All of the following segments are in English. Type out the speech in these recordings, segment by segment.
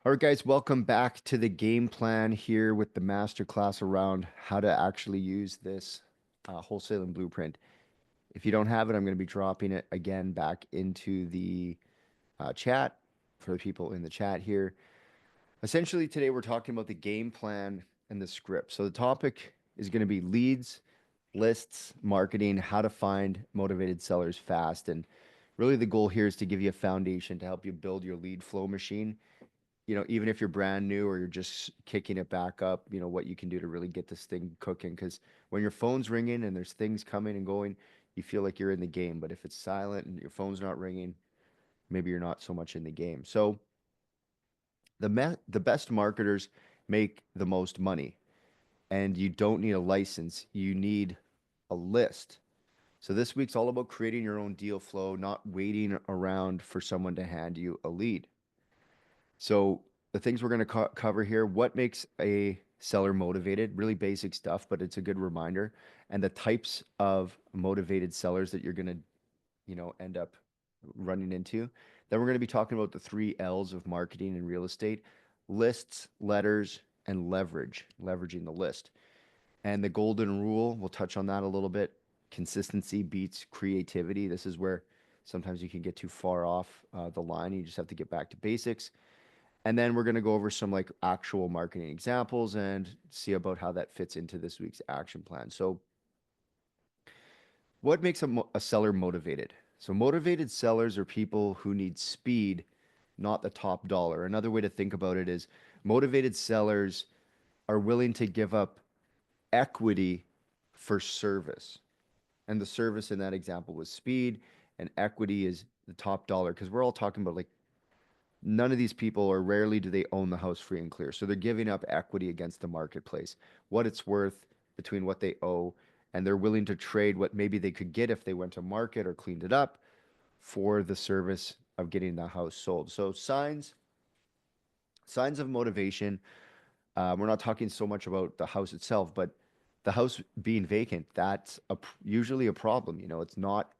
All right, guys, welcome back to the game plan here with the masterclass around how to actually use this wholesaling blueprint. If you don't have it, I'm going to be dropping it again back into the chat for the people in the chat here. Essentially, today we're talking about the game plan and the script. So the topic is going to be leads, lists, marketing, how to find motivated sellers fast. And really the goal here is to give you a foundation to help you build your lead flow machine, even if you're brand new or you're just kicking it back up, what you can do to really get this thing cooking. Because when your phone's ringing and there's things coming and going, you feel like you're in the game. But if it's silent and your phone's not ringing, maybe you're not so much in the game. So the best marketers make the most money, and you don't need a license. You need a list. So this week's all about creating your own deal flow, not waiting around for someone to hand you a lead. So the things we're going to cover here, what makes a seller motivated, really basic stuff, but it's a good reminder, and the types of motivated sellers that you're going to, end up running into. Then we're going to be talking about the three L's of marketing and real estate: lists, letters, and leverage, leveraging the list. And the golden rule, we'll touch on that a little bit. Consistency beats creativity. This is where sometimes you can get too far off the line. You just have to get back to basics. And then we're going to go over some like actual marketing examples and see about how that fits into this week's action plan. So, what makes a seller motivated? So, motivated sellers are people who need speed, not the top dollar. Another way to think about it is motivated sellers are willing to give up equity for service. And the service in that example was speed, and equity is the top dollar because we're all talking about like none of these people, or rarely do they own the house free and clear. So they're giving up equity against the marketplace, what it's worth between what they owe, and they're willing to trade what maybe they could get if they went to market or cleaned it up for the service of getting the house sold. So signs of motivation. We're not talking so much about the house itself, but the house being vacant, that's usually a problem. It's not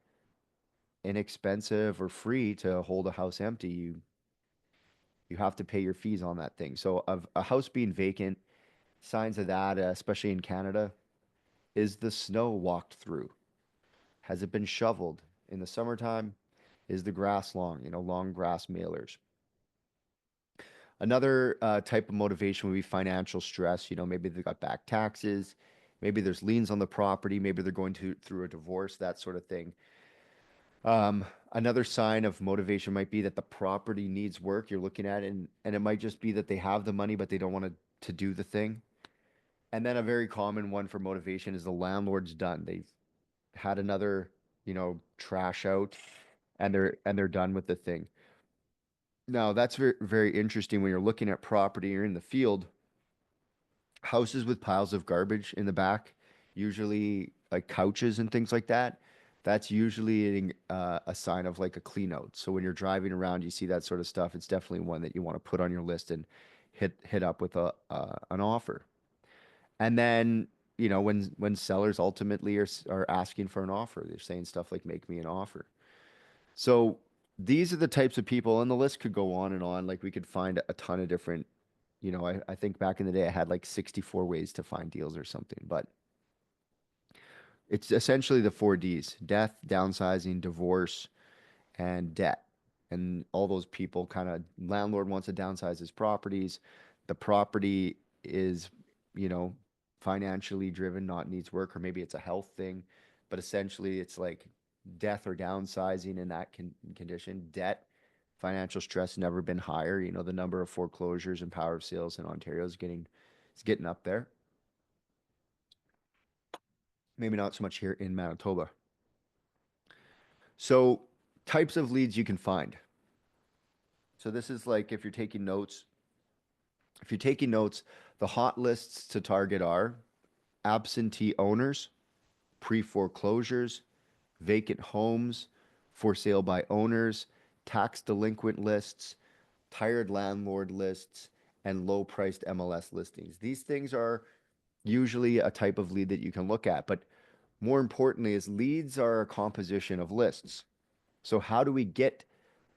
inexpensive or free to hold a house empty. You have to pay your fees on that thing. So of a house being vacant, signs of that, especially in Canada, is the snow walked through? Has it been shoveled in the summertime? Is the grass long? Long grass mailers. Another type of motivation would be financial stress. Maybe they got back taxes, maybe there's liens on the property, maybe they're going through a divorce, that sort of thing. Another sign of motivation might be that the property needs work. You're looking at it, and it might just be that they have the money, but they don't want to do the thing. And then a very common one for motivation is the landlord's done. They've had another, trash out, and they're done with the thing. Now, that's very, very interesting when you're looking at property, you're in the field, houses with piles of garbage in the back, usually like couches and things like that. That's usually a sign of like a clean out. So when you're driving around, you see that sort of stuff. It's definitely one that you want to put on your list and hit up with a an offer. And then, when sellers ultimately are asking for an offer, they're saying stuff like "make me an offer." So these are the types of people, and the list could go on and on. Like we could find a ton of different. I think back in the day I had like 64 ways to find deals or something, but it's essentially the four Ds: death, downsizing, divorce, and debt. And all those people kind of, landlord wants to downsize his properties. The property is, you know, financially driven, not needs work, or maybe it's a health thing. But essentially, it's like death or downsizing in that condition. Debt, financial stress never been higher. The number of foreclosures and power of sales in Ontario is getting up there. Maybe not so much here in Manitoba. So, types of leads you can find. So this is like if you're taking notes, the hot lists to target are absentee owners, pre-foreclosures, vacant homes, for sale by owners, tax delinquent lists, tired landlord lists, and low-priced MLS listings. These things are usually a type of lead that you can look at, but more importantly is leads are a composition of lists. So how do we get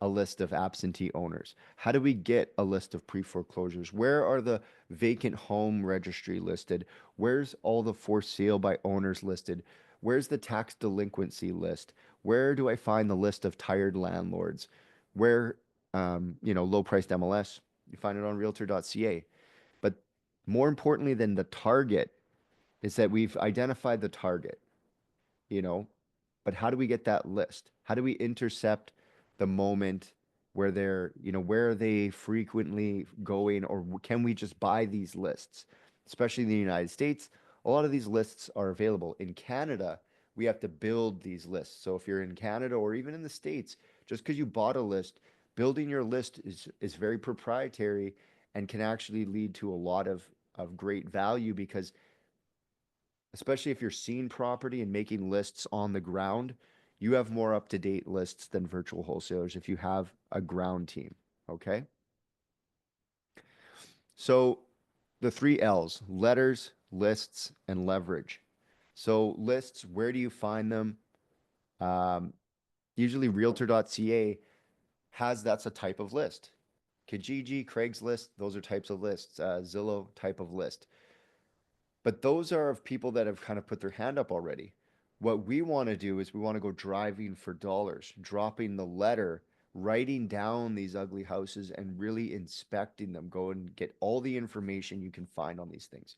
a list of absentee owners? How do we get a list of pre-foreclosures? Where are the vacant home registry listed? Where's all the for sale by owners listed? Where's the tax delinquency list? Where do I find the list of tired landlords? Where, low priced MLS, you find it on realtor.ca. But more importantly than the target is that we've identified the target, you know, but how do we get that list? How do we intercept the moment where where are they frequently going, or can we just buy these lists? Especially in the United States, a lot of these lists are available. In Canada, we have to build these lists. So if you're in Canada or even in the States, just because you bought a list, building your list is very proprietary and can actually lead to a lot of great value because especially if you're seeing property and making lists on the ground, you have more up-to-date lists than virtual wholesalers if you have a ground team. Okay. So the three L's: letters, lists, and leverage. So lists, where do you find them? Um, Usually realtor.ca has that's a type of list. Kijiji, Craigslist, those are types of lists. Zillow type of list. But those are of people that have kind of put their hand up already. What we want to do is we want to go driving for dollars, dropping the letter, writing down these ugly houses and really inspecting them. Go and get all the information you can find on these things.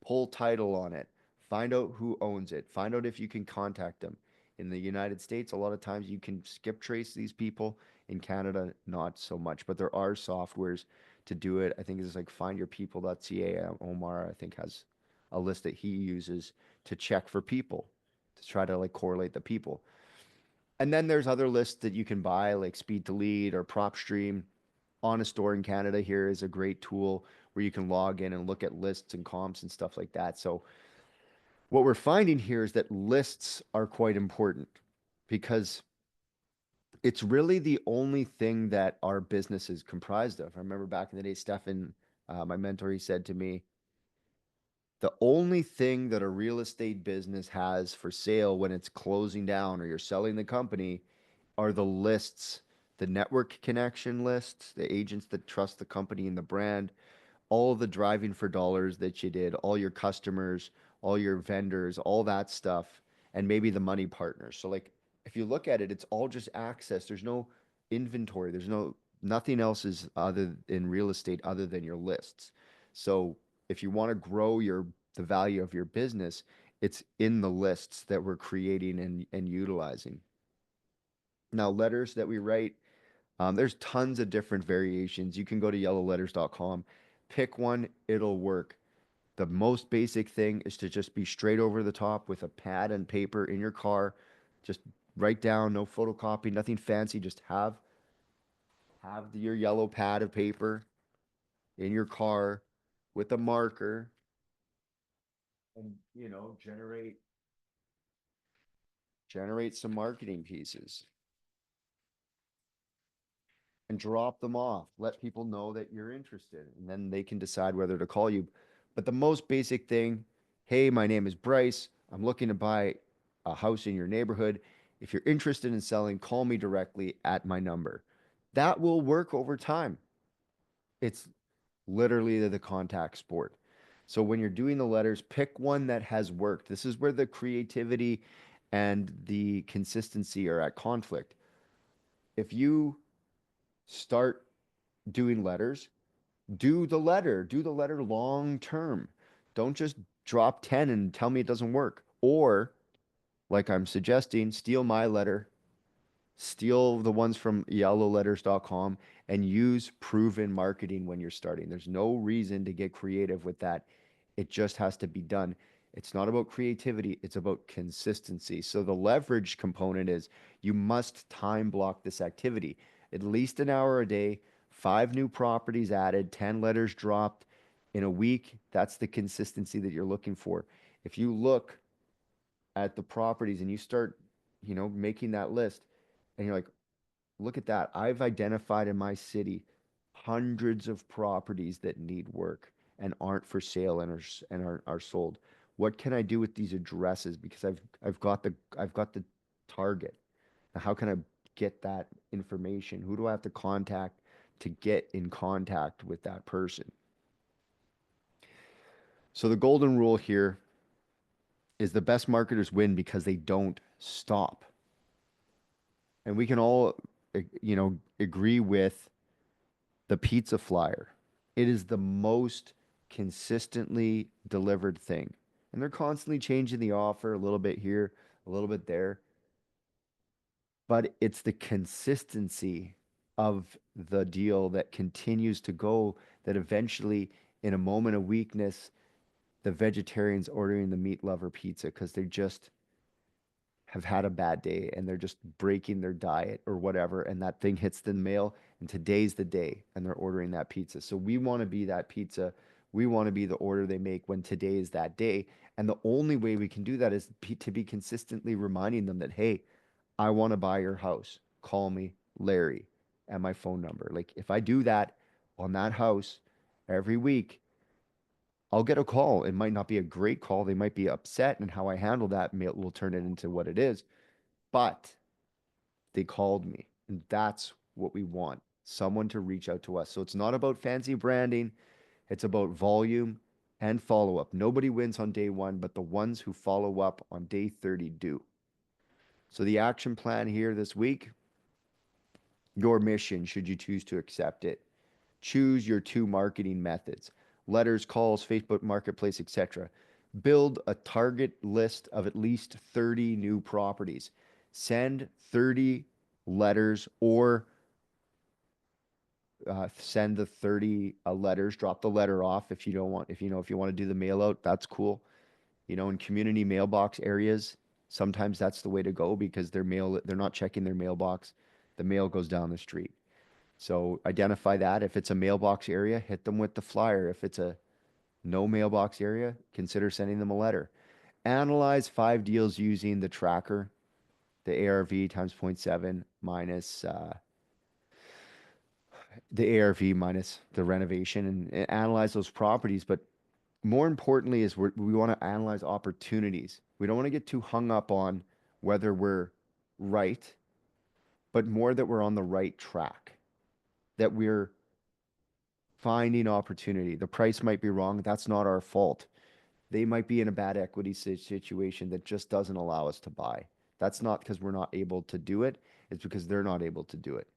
Pull title on it. Find out who owns it. Find out if you can contact them. In the United States, a lot of times you can skip trace these people. In Canada, not so much, but there are softwares to do it. I think it's like findyourpeople.ca. Omar, I think, has a list that he uses to check for people, to try to like correlate the people. And then there's other lists that you can buy like Speed to Lead or PropStream. Honest Store in Canada here is a great tool where you can log in and look at lists and comps and stuff like that. So what we're finding here is that lists are quite important because it's really the only thing that our business is comprised of. I remember back in the day, Stefan, my mentor, he said to me, the only thing that a real estate business has for sale when it's closing down or you're selling the company are the lists, the network connection lists, the agents that trust the company and the brand, all the driving for dollars that you did, all your customers, all your vendors, all that stuff, and maybe the money partners. So like if you look at it, it's all just access. There's no inventory. There's nothing else is other in real estate other than your lists. So if you want to grow the value of your business, it's in the lists that we're creating and utilizing. Now, letters that we write, there's tons of different variations. You can go to yellowletters.com, pick one, it'll work. The most basic thing is to just be straight over the top with a pad and paper in your car. Just write down, no photocopy, nothing fancy. Just have your yellow pad of paper in your car with a marker and generate some marketing pieces and drop them off. Let people know that you're interested, and then they can decide whether to call you. But the most basic thing, hey, my name is Bryce. I'm looking to buy a house in your neighborhood. If you're interested in selling, call me directly at my number. That will work over time. It's literally the contact sport. So when you're doing the letters, pick one that has worked. This is where the creativity and the consistency are at conflict. If you start doing letters, do the letter long term. Don't just drop 10 and tell me it doesn't work. Or, like I'm suggesting, steal my letter, steal the ones from yellowletters.com and use proven marketing when you're starting. There's no reason to get creative with that. It just has to be done. It's not about creativity, it's about consistency. So the leverage component is you must time block this activity. At least an hour a day, 5 new properties added, 10 letters dropped in a week. That's the consistency that you're looking for. If you look at the properties and you start, making that list and you're like, look at that. I've identified in my city hundreds of properties that need work and aren't for sale and are sold. What can I do with these addresses? Because I've got the target. Now, how can I get that information? Who do I have to contact to get in contact with that person? So the golden rule here is the best marketers win because they don't stop. And we can all, agree with the pizza flyer. It is the most consistently delivered thing. And they're constantly changing the offer a little bit here, a little bit there. But it's the consistency of the deal that continues to go that eventually, in a moment of weakness, the vegetarians ordering the meat lover pizza because they just have had a bad day and they're just breaking their diet or whatever, and that thing hits the mail, and today's the day, and they're ordering that pizza. So we want to be that pizza. We want to be the order they make when today is that day. And the only way we can do that is to be consistently reminding them that, hey, I want to buy your house. Call me Larry and my phone number. Like if I do that on that house every week, I'll get a call. It might not be a great call. They might be upset, and how I handle that will turn it into what it is. But they called me, and that's what we want. Someone to reach out to us. So it's not about fancy branding. It's about volume and follow up. Nobody wins on day one, but the ones who follow up on day 30 do. So the action plan here this week, your mission, should you choose to accept it. Choose your two marketing methods: letters, calls, Facebook Marketplace, etc. Build a target list of at least 30 new properties. Send 30 letters, or send the 30 letters. Drop the letter off if you don't want, if you want to do the mail out, that's cool. In community mailbox areas, sometimes that's the way to go because they're not checking their mailbox. The mail goes down the street. So identify that. If it's a mailbox area, hit them with the flyer. If it's a no mailbox area, consider sending them a letter. Analyze 5 deals using the tracker, the ARV times 0.7 minus the ARV minus the renovation, and analyze those properties. But more importantly is we want to analyze opportunities. We don't want to get too hung up on whether we're right, but more that we're on the right track, that we're finding opportunity. The price might be wrong. That's not our fault. They might be in a bad equity situation that just doesn't allow us to buy. That's not because we're not able to do it. It's because they're not able to do it.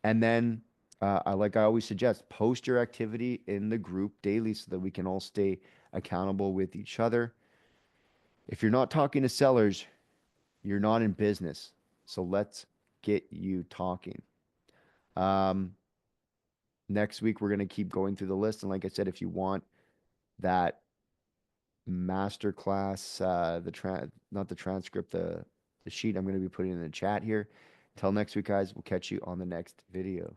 And then, like I always suggest, post your activity in the group daily so that we can all stay accountable with each other. If you're not talking to sellers, you're not in business. So let's get you talking. Um, Next week, we're going to keep going through the list. And like I said, if you want that masterclass, not the transcript, the sheet, I'm going to be putting in the chat here. Until next week, guys, we'll catch you on the next video.